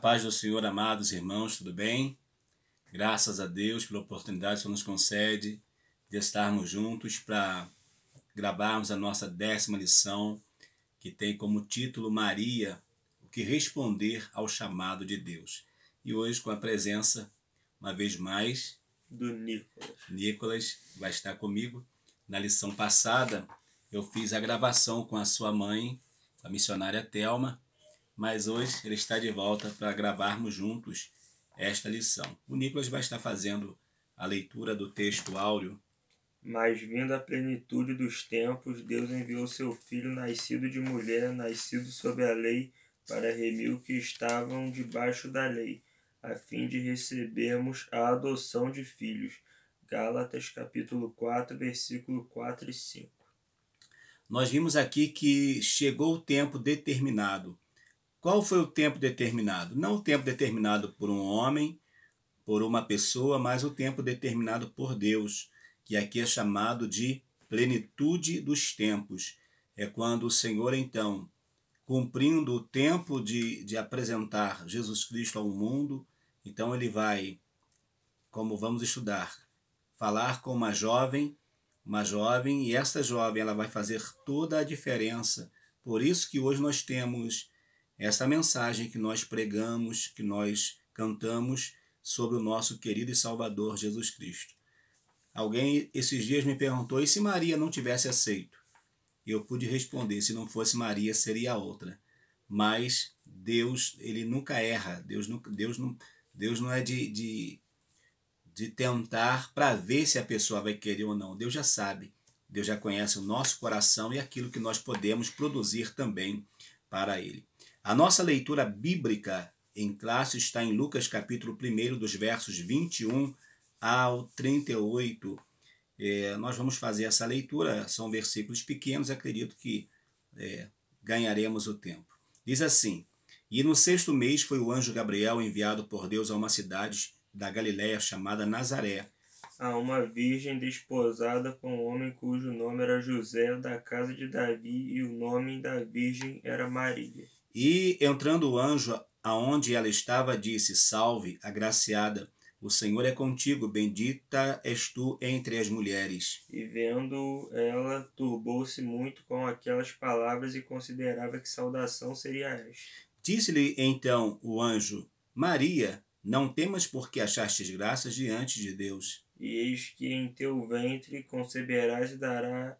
A paz do Senhor, amados irmãos, tudo bem? Graças a Deus pela oportunidade que nos concede de estarmos juntos para gravarmos a nossa 10ª lição, que tem como título Maria, o que responder ao chamado de Deus. E hoje com a presença, uma vez mais, do Nicolas. Nicolas vai estar comigo. Na lição passada, eu fiz a gravação com a sua mãe, a missionária Thelma, mas hoje ele está de volta para gravarmos juntos esta lição. O Nicolas vai estar fazendo a leitura do texto áureo. Mas vindo a plenitude dos tempos, Deus enviou seu Filho, nascido de mulher, nascido sob a lei, para remir os que estavam debaixo da lei, a fim de recebermos a adoção de filhos. Gálatas capítulo 4, versículo 4 e 5. Nós vimos aqui que chegou o tempo determinado. Qual foi o tempo determinado? Não o tempo determinado por um homem, por uma pessoa, mas o tempo determinado por Deus, que aqui é chamado de plenitude dos tempos. É quando o Senhor, então, cumprindo o tempo de apresentar Jesus Cristo ao mundo, então ele vai, como vamos estudar, falar com uma jovem, e esta jovem ela vai fazer toda a diferença. Por isso que hoje nós temos essa mensagem que nós pregamos, que nós cantamos sobre o nosso querido e Salvador Jesus Cristo. Alguém esses dias me perguntou, e se Maria não tivesse aceito? Eu pude responder, se não fosse Maria, seria outra. Mas Deus, ele nunca erra. Deus não é de tentar para ver se a pessoa vai querer ou não. Deus já sabe. Deus já conhece o nosso coração e aquilo que nós podemos produzir também para ele. A nossa leitura bíblica em classe está em Lucas capítulo 1, dos versos 21 ao 38. Nós vamos fazer essa leitura, são versículos pequenos, acredito que ganharemos o tempo. Diz assim: E no 6º mês foi o anjo Gabriel enviado por Deus a uma cidade da Galiléia chamada Nazaré, A uma virgem desposada com um homem cujo nome era José, da casa de Davi, e o nome da virgem era Maria. E entrando o anjo aonde ela estava, disse: Salve, agraciada, o Senhor é contigo, bendita és tu entre as mulheres. E vendo ela, turbou-se muito com aquelas palavras e considerava que saudação seria esta. Disse-lhe então o anjo: Maria, não temas, porque achastes graça diante de Deus. E eis que em teu ventre conceberás e darás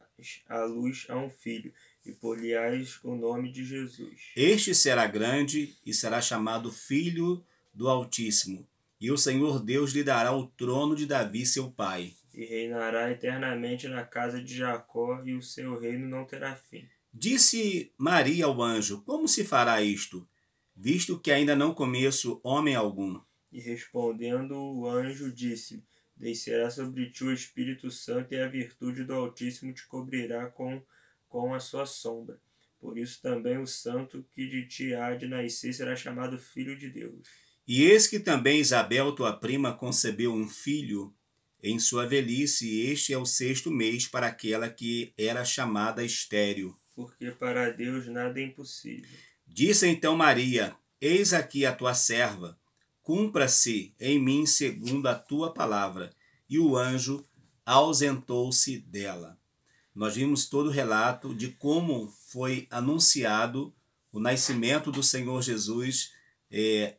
à luz a um filho, e por-lhe-ás o nome de Jesus. Este será grande e será chamado Filho do Altíssimo, e o Senhor Deus lhe dará o trono de Davi, seu pai. E reinará eternamente na casa de Jacó, e o seu reino não terá fim. Disse Maria ao anjo: Como se fará isto, visto que ainda não conheço homem algum? E respondendo o anjo, disse: Descerá sobre ti o Espírito Santo, e a virtude do Altíssimo te cobrirá com a sua sombra. Por isso também o santo que de ti há de nascer será chamado Filho de Deus. E eis que também Isabel, tua prima, concebeu um filho em sua velhice, e este é o 6º mês para aquela que era chamada estéril. Porque para Deus nada é impossível. Disse então Maria: Eis aqui a tua serva, cumpra-se em mim segundo a tua palavra. E o anjo ausentou-se dela. Nós vimos todo o relato de como foi anunciado o nascimento do Senhor Jesus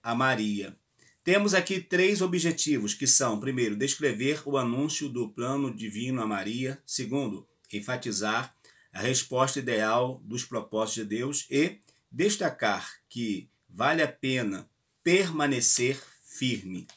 a Maria. Temos aqui 3 objetivos, que são, primeiro, descrever o anúncio do plano divino a Maria. Segundo, enfatizar a resposta ideal dos propósitos de Deus e destacar que vale a pena permanecer firme.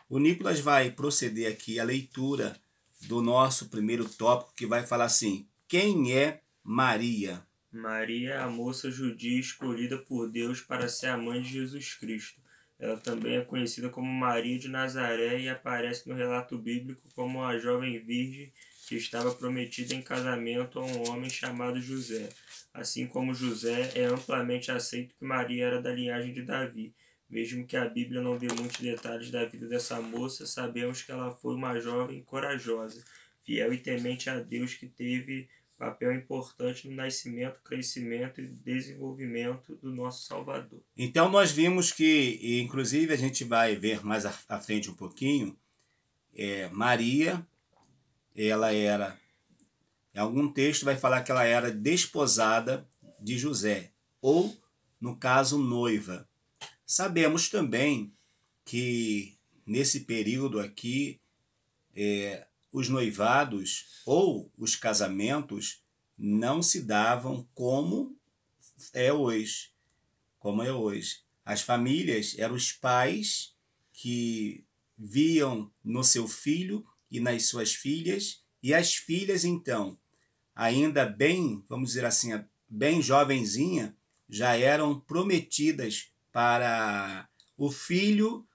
O Nicolas vai proceder aqui à leitura do nosso primeiro tópico, que vai falar assim: quem é Maria? Maria é a moça judia escolhida por Deus para ser a mãe de Jesus Cristo. Ela também é conhecida como Maria de Nazaré e aparece no relato bíblico como a jovem virgem que estava prometida em casamento a um homem chamado José. Assim como José, é amplamente aceito que Maria era da linhagem de Davi. Mesmo que a Bíblia não dê muitos detalhes da vida dessa moça, sabemos que ela foi uma jovem corajosa, fiel e temente a Deus, que teve papel importante no nascimento, crescimento e desenvolvimento do nosso Salvador. Então nós vimos que, e inclusive a gente vai ver mais à frente um pouquinho, Maria, ela era, em algum texto vai falar que ela era desposada de José, ou, no caso, noiva. Sabemos também que nesse período aqui, os noivados ou os casamentos não se davam como é hoje. As famílias eram os pais que viam no seu filho e nas suas filhas, e as filhas, então, ainda bem, vamos dizer assim, bem jovenzinha, já eram prometidas para o filho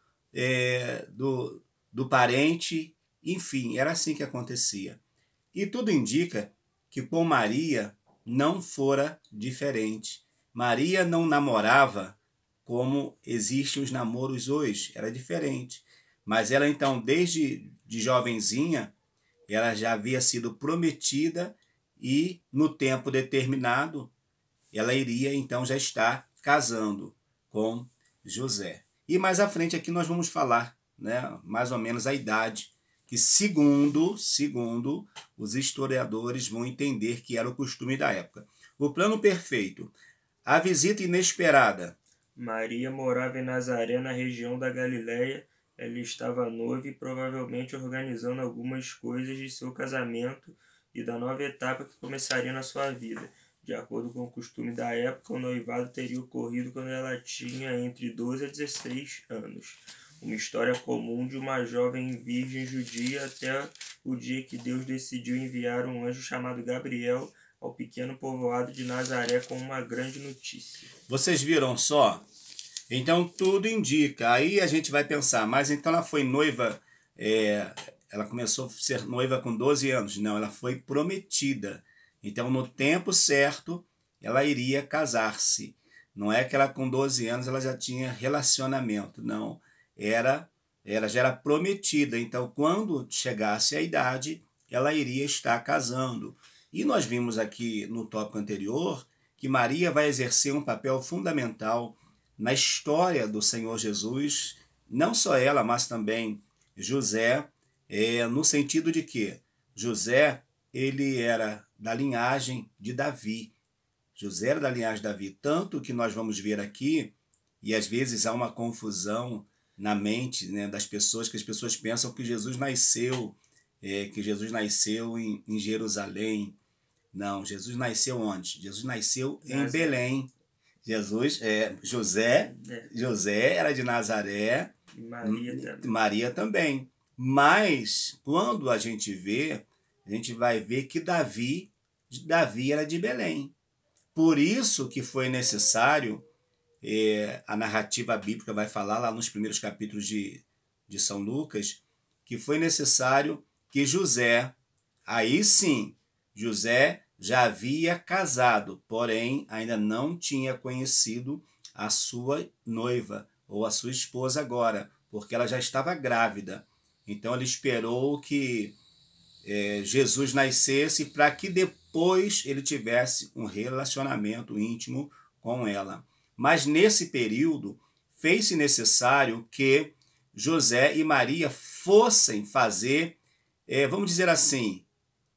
do parente, enfim, era assim que acontecia. E tudo indica que com Maria não fora diferente. Maria não namorava como existem os namoros hoje, era diferente. Mas ela então, desde de jovenzinha, ela já havia sido prometida e no tempo determinado ela iria então já estar casando com José. E mais à frente aqui nós vamos falar, né, mais ou menos a idade que segundo os historiadores vão entender que era o costume da época. O plano perfeito. A visita inesperada. Maria morava em Nazaré, na região da Galiléia. Ela estava noiva e provavelmente organizando algumas coisas de seu casamento e da nova etapa que começaria na sua vida. De acordo com o costume da época, o noivado teria ocorrido quando ela tinha entre 12 a 16 anos. Uma história comum de uma jovem virgem judia até o dia que Deus decidiu enviar um anjo chamado Gabriel ao pequeno povoado de Nazaré com uma grande notícia. Vocês viram só? Então tudo indica. Aí a gente vai pensar, mas então ela foi noiva, ela começou a ser noiva com 12 anos. Não, ela foi prometida. Então no tempo certo ela iria casar-se. Não é que ela com 12 anos ela já tinha relacionamento, não. Ela já era prometida. Então quando chegasse a idade, ela iria estar casando. E nós vimos aqui no tópico anterior que Maria vai exercer um papel fundamental na história do Senhor Jesus, não só ela, mas também José, no sentido de que José, ele era da linhagem de Davi. José era da linhagem de Davi, tanto que nós vamos ver aqui, e às vezes há uma confusão na mente, né, das pessoas, que as pessoas pensam que Jesus nasceu em Jerusalém. Não, Jesus nasceu onde? Jesus nasceu em Belém. José era de Nazaré, Maria também. Mas quando a gente vai ver que Davi era de Belém. Por isso que foi necessário, a narrativa bíblica vai falar lá nos primeiros capítulos de São Lucas, que foi necessário que José, aí sim, José já havia casado, porém ainda não tinha conhecido a sua noiva ou a sua esposa agora, porque ela já estava grávida. Então ele esperou que Jesus nascesse para que depois ele tivesse um relacionamento íntimo com ela. Mas nesse período fez-se necessário que José e Maria fossem fazer, vamos dizer assim,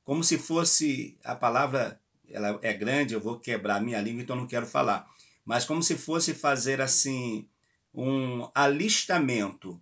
como se fosse, a palavra ela é grande, eu vou quebrar a minha língua, então não quero falar, mas como se fosse fazer assim um alistamento.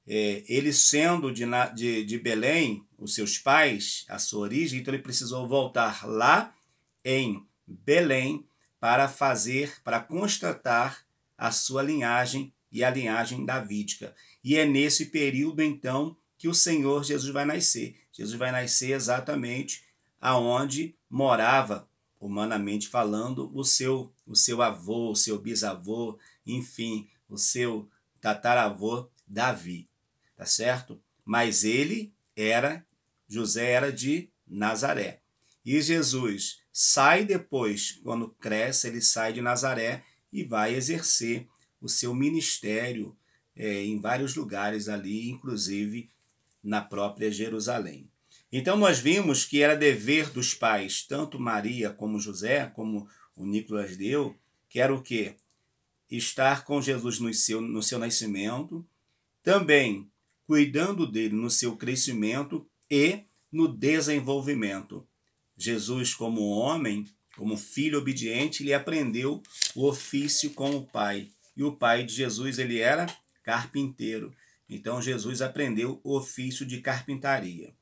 Ele sendo de Belém, os seus pais, a sua origem, então ele precisou voltar lá em Belém para constatar a sua linhagem e a linhagem davídica. E é nesse período, então, que o Senhor Jesus vai nascer. Jesus vai nascer exatamente aonde morava, humanamente falando, o seu avô, o seu bisavô, enfim, o seu tataravô Davi, tá certo? Mas José era de Nazaré. E Jesus sai depois, quando cresce, ele sai de Nazaré e vai exercer o seu ministério em vários lugares ali, inclusive na própria Jerusalém. Então nós vimos que era dever dos pais, tanto Maria como José, como o Nicolas deu, que era o quê? Estar com Jesus no seu nascimento, também cuidando dele no seu crescimento e no desenvolvimento. Jesus, como homem, como filho obediente, ele aprendeu o ofício com o pai. E o pai de Jesus, ele era carpinteiro. Então Jesus aprendeu o ofício de carpintaria.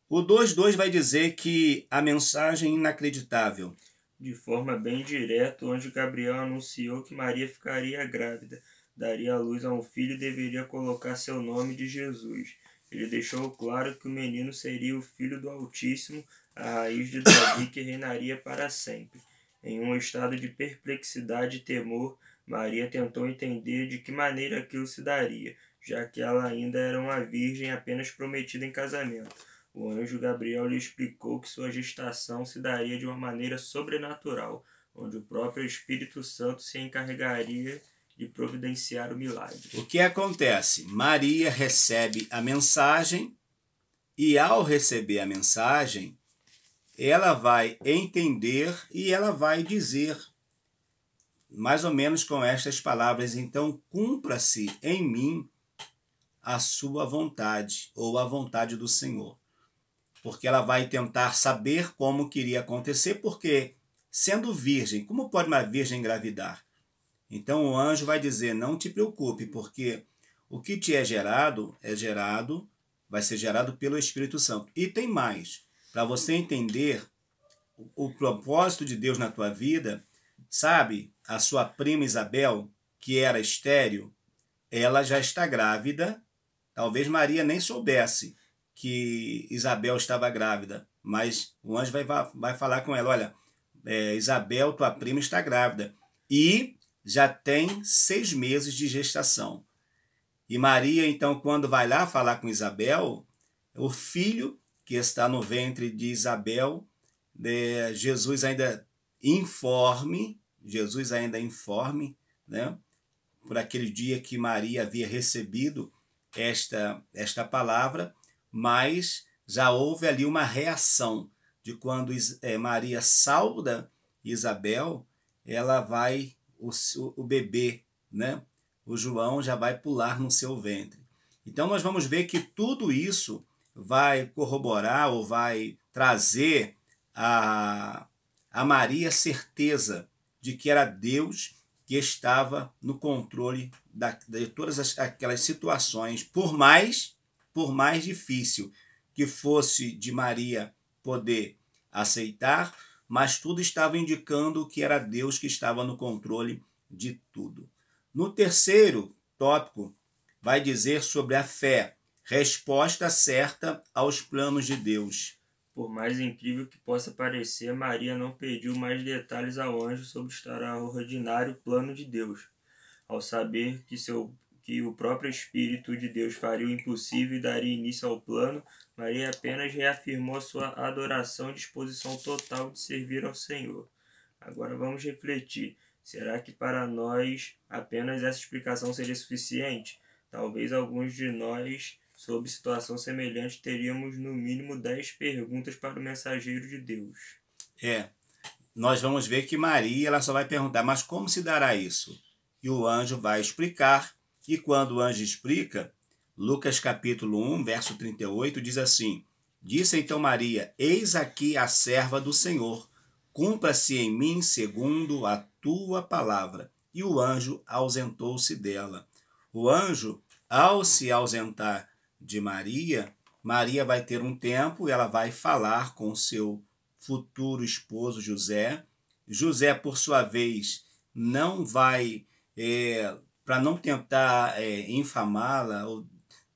O 2:2 vai dizer que a mensagem inacreditável. De forma bem direta, o anjo Gabriel anunciou que Maria ficaria grávida, daria à luz a um filho e deveria colocar seu nome de Jesus. Ele deixou claro que o menino seria o filho do Altíssimo, a raiz de Davi que reinaria para sempre. Em um estado de perplexidade e temor, Maria tentou entender de que maneira aquilo se daria, já que ela ainda era uma virgem apenas prometida em casamento. O anjo Gabriel lhe explicou que sua gestação se daria de uma maneira sobrenatural, onde o próprio Espírito Santo se encarregaria de providenciar o milagre. O que acontece? Maria recebe a mensagem e, ao receber a mensagem, ela vai entender e ela vai dizer, mais ou menos com estas palavras: então cumpra-se em mim a sua vontade, ou a vontade do Senhor. Porque ela vai tentar saber como queria acontecer, porque, sendo virgem, como pode uma virgem engravidar? Então o anjo vai dizer: não te preocupe, porque o que te é gerado, vai ser gerado pelo Espírito Santo. E tem mais, para você entender o propósito de Deus na tua vida, sabe, a sua prima Isabel, que era estéril, ela já está grávida. Talvez Maria nem soubesse que Isabel estava grávida, mas o anjo vai falar com ela: olha, Isabel, tua prima, está grávida e já tem 6 meses de gestação. E Maria, então, quando vai lá falar com Isabel, o filho que está no ventre de Isabel, Jesus ainda informe, né, por aquele dia que Maria havia recebido esta palavra, mas já houve ali uma reação de quando Maria sauda Isabel, ela vai, o bebê, né? O João já vai pular no seu ventre. Então nós vamos ver que tudo isso vai corroborar ou vai trazer a Maria certeza de que era Deus que estava no controle de todas aquelas situações, por mais difícil que fosse de Maria poder aceitar, mas tudo estava indicando que era Deus que estava no controle de tudo. No terceiro tópico, vai dizer sobre a fé, resposta certa aos planos de Deus. Por mais incrível que possa parecer, Maria não pediu mais detalhes ao anjo sobre o extraordinário plano de Deus. Ao saber que o próprio Espírito de Deus faria o impossível e daria início ao plano, Maria apenas reafirmou sua adoração e disposição total de servir ao Senhor. Agora vamos refletir. Será que para nós apenas essa explicação seria suficiente? Talvez alguns de nós, sob situação semelhante, teríamos no mínimo 10 perguntas para o mensageiro de Deus. Nós vamos ver que Maria ela só vai perguntar: mas como se dará isso? E o anjo vai explicar, e quando o anjo explica, Lucas capítulo 1, verso 38, diz assim: disse então Maria: eis aqui a serva do Senhor, cumpra-se em mim segundo a tua palavra. E o anjo ausentou-se dela. O anjo, ao se ausentar de Maria, Maria vai ter um tempo, ela vai falar com seu futuro esposo José. José, por sua vez, não vai, para não tentar infamá-la ou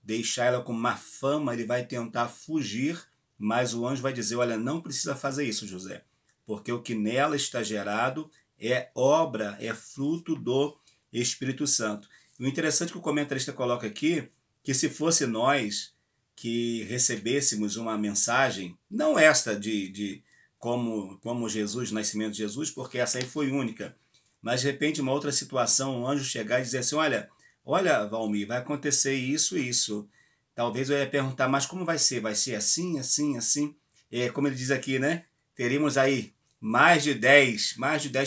deixar ela com má fama, ele vai tentar fugir, mas o anjo vai dizer: olha, não precisa fazer isso, José, porque o que nela está gerado é obra, é fruto do Espírito Santo. O interessante que o comentarista coloca aqui, que se fosse nós que recebêssemos uma mensagem, não esta de como Jesus, o nascimento de Jesus, porque essa aí foi única, mas de repente uma outra situação, um anjo chegar e dizer assim: olha Valmir, vai acontecer isso e isso, talvez eu ia perguntar, mas como vai ser? Vai ser assim, assim, assim? Como ele diz aqui, né? Teríamos aí mais de 10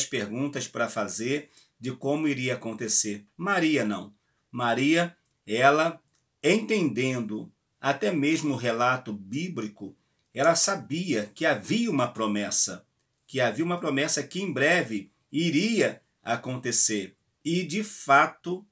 perguntas para fazer de como iria acontecer. Maria não. Maria, ela, entendendo até mesmo o relato bíblico, ela sabia que havia uma promessa, que em breve iria acontecer. E de fato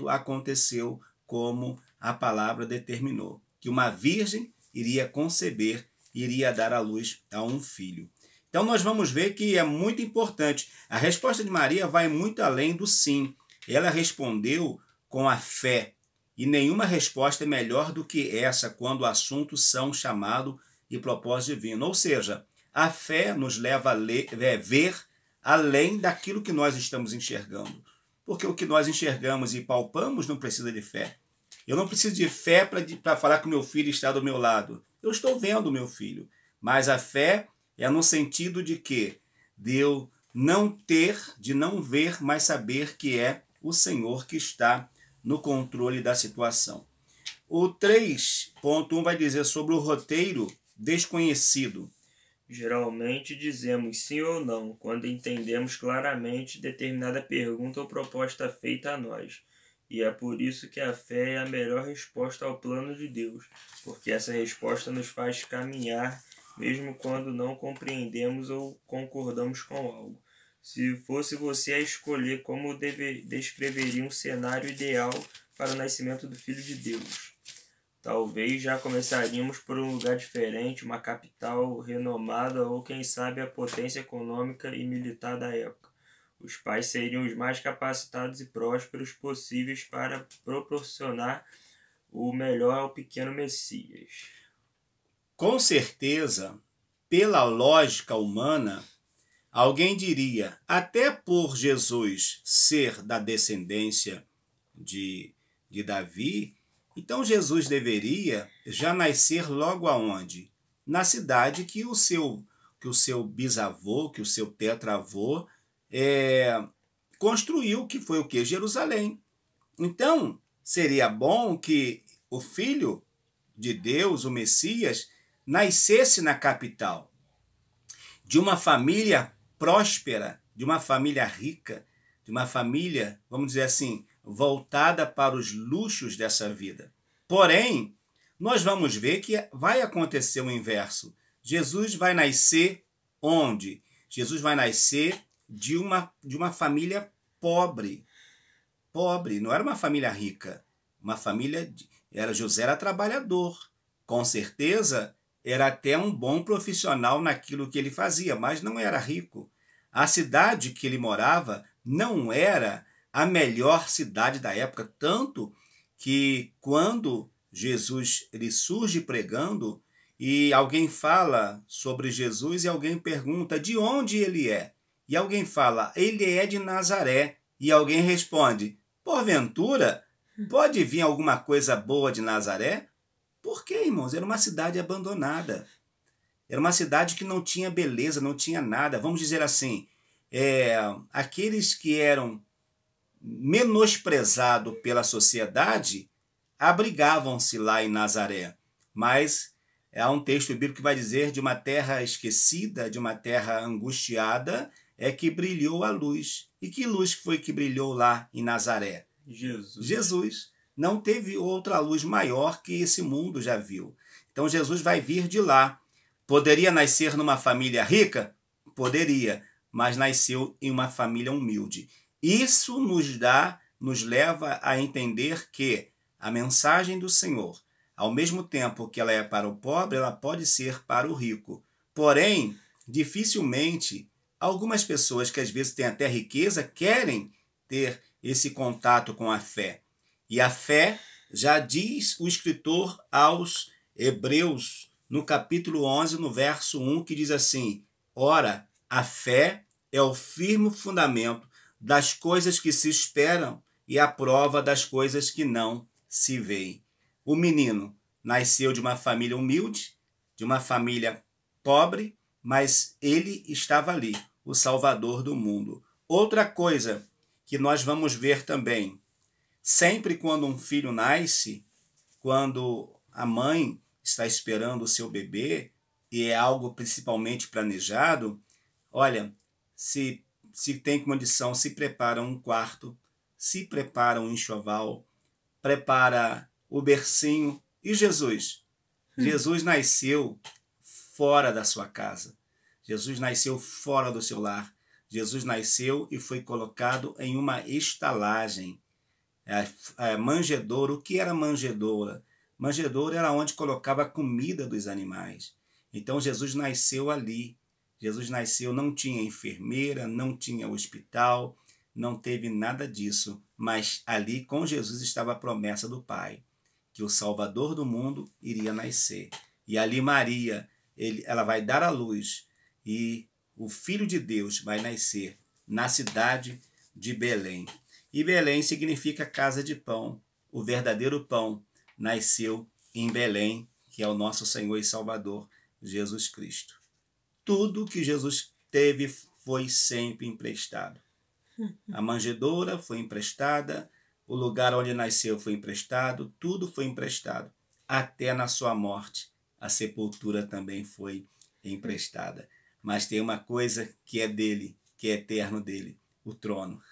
aconteceu como a palavra determinou, que uma virgem iria conceber, iria dar à luz a um filho. Então nós vamos ver que é muito importante. A resposta de Maria vai muito além do sim. Ela respondeu com a fé. E nenhuma resposta é melhor do que essa quando assuntos são chamado e propósito divino. Ou seja, a fé nos leva a ver além daquilo que nós estamos enxergando. Porque o que nós enxergamos e palpamos não precisa de fé. Eu não preciso de fé para falar que o meu filho está do meu lado. Eu estou vendo o meu filho. Mas a fé é no sentido de que de eu não ter, de não ver, mas saber que é o Senhor que está no controle da situação. O 3.1 vai dizer sobre o roteiro desconhecido. Geralmente dizemos sim ou não quando entendemos claramente determinada pergunta ou proposta feita a nós. E é por isso que a fé é a melhor resposta ao plano de Deus, porque essa resposta nos faz caminhar mesmo quando não compreendemos ou concordamos com algo. Se fosse você a escolher como descreveria um cenário ideal para o nascimento do Filho de Deus, talvez já começaríamos por um lugar diferente, uma capital renomada ou, quem sabe, a potência econômica e militar da época. Os pais seriam os mais capacitados e prósperos possíveis para proporcionar o melhor ao pequeno Messias. Com certeza, pela lógica humana, alguém diria, até por Jesus ser da descendência de Davi, então Jesus deveria já nascer logo aonde? Na cidade que o seu bisavô, que o seu tetravô construiu, que foi o quê? Jerusalém. Então, seria bom que o Filho de Deus, o Messias, nascesse na capital, de uma família próspera, de uma família rica, de uma família, vamos dizer assim, voltada para os luxos dessa vida. Porém, nós vamos ver que vai acontecer o inverso. Jesus vai nascer onde? Jesus vai nascer de uma família pobre. Pobre, não era uma família rica. Uma família... José era trabalhador. Com certeza, era até um bom profissional naquilo que ele fazia, mas não era rico. A cidade que ele morava não era a melhor cidade da época, tanto que quando Jesus ele surge pregando e alguém fala sobre Jesus e alguém pergunta de onde ele é. E alguém fala, ele é de Nazaré. E alguém responde, porventura, pode vir alguma coisa boa de Nazaré? Por quê, irmãos? Era uma cidade abandonada. Era uma cidade que não tinha beleza, não tinha nada. Vamos dizer assim, aqueles que eram menosprezados pela sociedade abrigavam-se lá em Nazaré. Mas há um texto bíblico que vai dizer de uma terra esquecida, de uma terra angustiada, é que brilhou a luz. E que luz foi que brilhou lá em Nazaré? Jesus. Não teve outra luz maior que esse mundo já viu. Então Jesus vai vir de lá. Poderia nascer numa família rica? Poderia, mas nasceu em uma família humilde. Isso nos leva a entender que a mensagem do Senhor, ao mesmo tempo que ela é para o pobre, ela pode ser para o rico. Porém, dificilmente, algumas pessoas que às vezes têm até riqueza querem ter esse contato com a fé. E a fé, já diz o escritor aos Hebreus, no capítulo 11, no verso 1, que diz assim, ora, a fé é o firme fundamento das coisas que se esperam e a prova das coisas que não se veem. O menino nasceu de uma família humilde, de uma família pobre, mas ele estava ali, o Salvador do mundo. Outra coisa que nós vamos ver também, sempre quando um filho nasce, quando a mãe está esperando o seu bebê e é algo principalmente planejado, olha, se tem condição, se prepara um quarto, se prepara um enxoval, prepara o bercinho. E Jesus? Jesus nasceu fora da sua casa. Jesus nasceu fora do seu lar. Jesus nasceu e foi colocado em uma estalagem. A manjedoura. O que era manjedoura? Manjedoura era onde colocava a comida dos animais. Então Jesus nasceu ali. Jesus nasceu, não tinha enfermeira, não tinha hospital, não teve nada disso. Mas ali com Jesus estava a promessa do Pai, que o Salvador do mundo iria nascer. E ali Maria, ela vai dar à luz e o Filho de Deus vai nascer na cidade de Belém. E Belém significa casa de pão. O verdadeiro pão nasceu em Belém, que é o nosso Senhor e Salvador, Jesus Cristo. Tudo que Jesus teve foi sempre emprestado. A manjedoura foi emprestada, o lugar onde nasceu foi emprestado, tudo foi emprestado. Até na sua morte, a sepultura também foi emprestada. Mas tem uma coisa que é dele, que é eterno dele, o trono.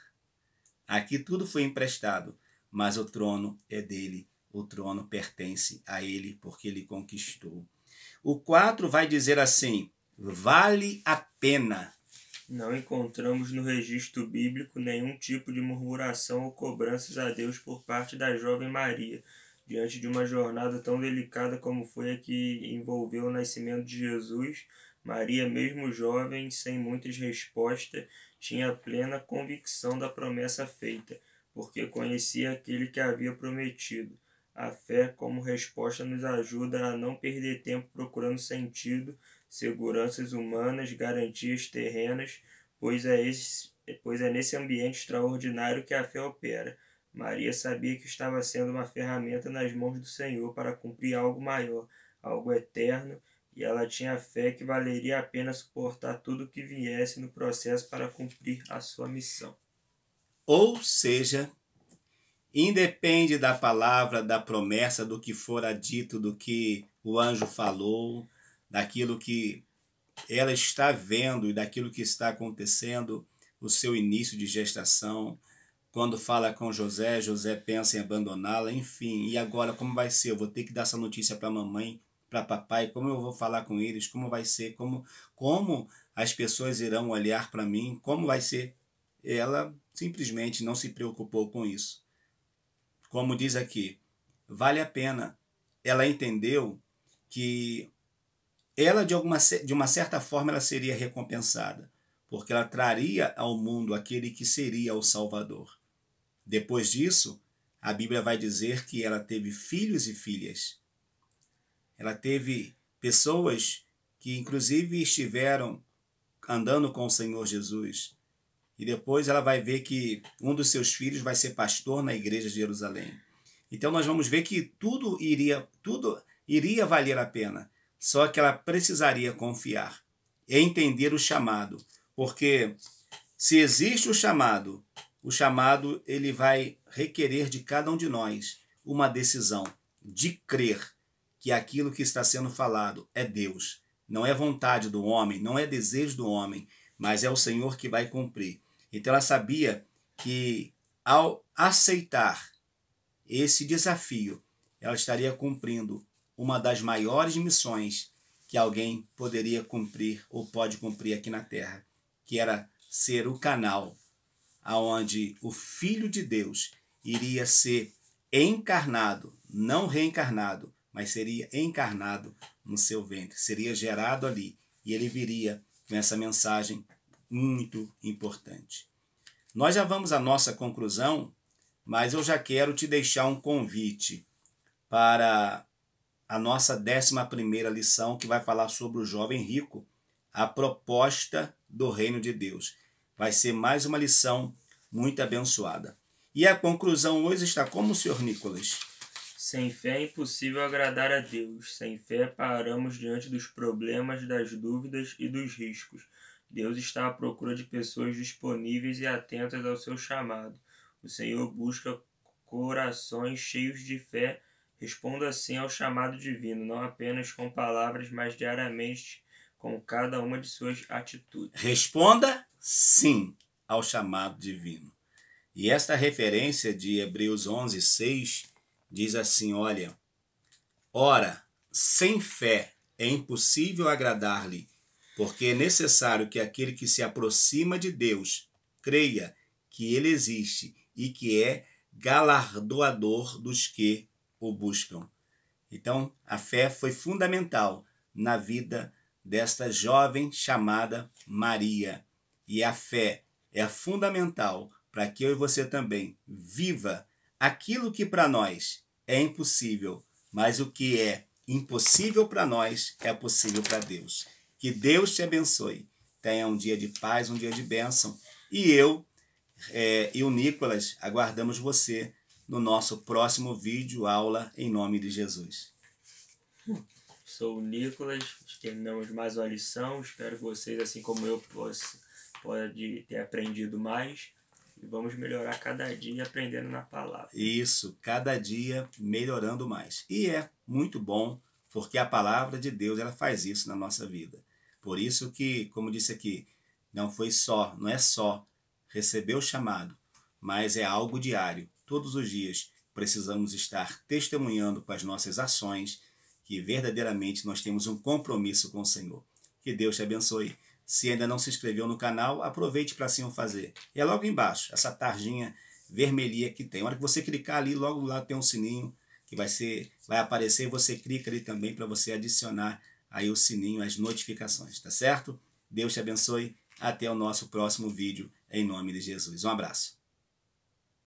Aqui tudo foi emprestado, mas o trono é dele. O trono pertence a ele, porque ele conquistou. O 4 vai dizer assim: vale a pena. Não encontramos no registro bíblico nenhum tipo de murmuração ou cobranças a Deus por parte da jovem Maria, diante de uma jornada tão delicada como foi a que envolveu o nascimento de Jesus. Maria, mesmo jovem, sem muitas respostas, tinha plena convicção da promessa feita, porque conhecia aquele que havia prometido. A fé, como resposta, nos ajuda a não perder tempo procurando sentido, seguranças humanas, garantias terrenas, pois é nesse ambiente extraordinário que a fé opera. Maria sabia que estava sendo uma ferramenta nas mãos do Senhor para cumprir algo maior, algo eterno, e ela tinha fé que valeria a pena suportar tudo o que viesse no processo para cumprir a sua missão. Ou seja, independe da palavra, da promessa, do que fora dito, do que o anjo falou, daquilo que ela está vendo e daquilo que está acontecendo, o seu início de gestação. Quando fala com José, José pensa em abandoná-la, enfim. E agora como vai ser? Eu vou ter que dar essa notícia para a mamãe, para papai, como eu vou falar com eles, como vai ser, como as pessoas irão olhar para mim, como vai ser? Ela simplesmente não se preocupou com isso. Como diz aqui, vale a pena. Ela entendeu que ela, de uma certa forma, ela seria recompensada, porque ela traria ao mundo aquele que seria o Salvador. Depois disso, a Bíblia vai dizer que ela teve filhos e filhas. Ela teve pessoas que, inclusive, estiveram andando com o Senhor Jesus. E depois ela vai ver que um dos seus filhos vai ser pastor na igreja de Jerusalém. Então nós vamos ver que tudo iria valer a pena. Só que ela precisaria confiar e entender o chamado. Porque se existe o chamado ele vai requerer de cada um de nós uma decisão de crer que aquilo que está sendo falado é Deus. Não é vontade do homem, não é desejo do homem, mas é o Senhor que vai cumprir. Então ela sabia que ao aceitar esse desafio, ela estaria cumprindo uma das maiores missões que alguém poderia cumprir ou pode cumprir aqui na Terra, que era ser o canal aonde o Filho de Deus iria ser encarnado, não reencarnado, mas seria encarnado no seu ventre, seria gerado ali, e ele viria com essa mensagem muito importante. Nós já vamos à nossa conclusão, mas eu já quero te deixar um convite para a nossa 11ª lição, que vai falar sobre o jovem rico, a proposta do reino de Deus. Vai ser mais uma lição muito abençoada. E a conclusão hoje está como, Sr. Nicolas? Sem fé é impossível agradar a Deus. Sem fé paramos diante dos problemas, das dúvidas e dos riscos. Deus está à procura de pessoas disponíveis e atentas ao seu chamado. O Senhor busca corações cheios de fé, Responda assim ao chamado divino, não apenas com palavras, mas diariamente com cada uma de suas atitudes. Responda sim ao chamado divino. E esta referência de Hebreus 11:6 diz assim, olha, ora, sem fé é impossível agradar-lhe, porque é necessário que aquele que se aproxima de Deus creia que ele existe e que é galardoador dos que o buscam. Então, a fé foi fundamental na vida desta jovem chamada Maria. E a fé é fundamental para que eu e você também viva aquilo que para nós é impossível, mas o que é impossível para nós é possível para Deus. Que Deus te abençoe. Tenha um dia de paz, um dia de bênção. E eu e o Nicolas aguardamos você no nosso próximo vídeo aula em nome de Jesus. Sou o Nicolas, terminamos mais uma lição. Espero que vocês, assim como eu, pode ter aprendido mais. E vamos melhorar cada dia aprendendo na palavra. Isso, cada dia melhorando mais. E é muito bom, porque a palavra de Deus ela faz isso na nossa vida. Por isso que, como disse aqui, não é só receber o chamado, mas é algo diário. Todos os dias precisamos estar testemunhando com as nossas ações que verdadeiramente nós temos um compromisso com o Senhor. Que Deus te abençoe. Se ainda não se inscreveu no canal, aproveite para assim o fazer. E é logo embaixo, essa tarjinha vermelhinha que tem. A hora que você clicar ali, logo lá tem um sininho que vai aparecer. Você clica ali também para você adicionar aí o sininho, as notificações, tá certo? Deus te abençoe. Até o nosso próximo vídeo, em nome de Jesus. Um abraço.